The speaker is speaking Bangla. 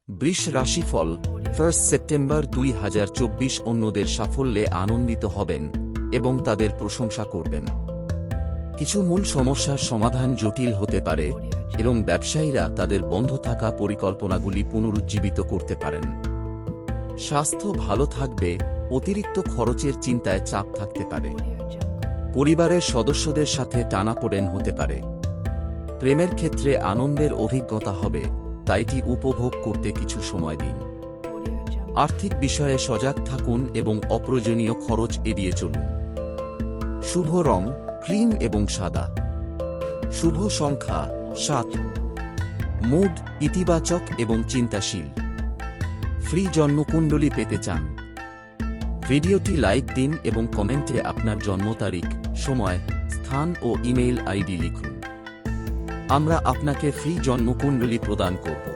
বৃষ রাশিফল 1 সেপ্টেম্বর 2024 অন্যদের সাফল্যে আনন্দিত হবেন এবং তাদের প্রশংসা করবেন। কিছু মূল সমস্যার সমাধান জটিল হতে পারে এবং ব্যবসায়ীরা তাদের বন্ধ থাকা পরিকল্পনাগুলি পুনরুজ্জীবিত করতে পারেন। স্বাস্থ্য ভালো থাকবে, অতিরিক্ত খরচের চিন্তায় চাপ থাকতে পারে। পরিবারের সদস্যদের সাথে টানাপোড়েন হতে পারে। প্রেমের ক্ষেত্রে আনন্দের অভিজ্ঞতা হবে, তাই এটি উপভোগ করতে কিছু সময় দিন। আর্থিক বিষয়ে সজাগ থাকুন এবং অপ্রয়োজনীয় খরচ এড়িয়ে চলুন। শুভ রং ক্রিম এবং সাদা। শুভ সংখ্যা 7। মুড ইতিবাচক এবং চিন্তাশীল। ফ্রি জন্মকুণ্ডলী পেতে চান? ভিডিওটি লাইক দিন এবং কমেন্টে আপনার জন্ম তারিখ, সময়, স্থান ও ইমেইল আইডি লিখুন। আমরা আপনাকে ফ্রি জন্মকুণ্ডলী প্রদান করব।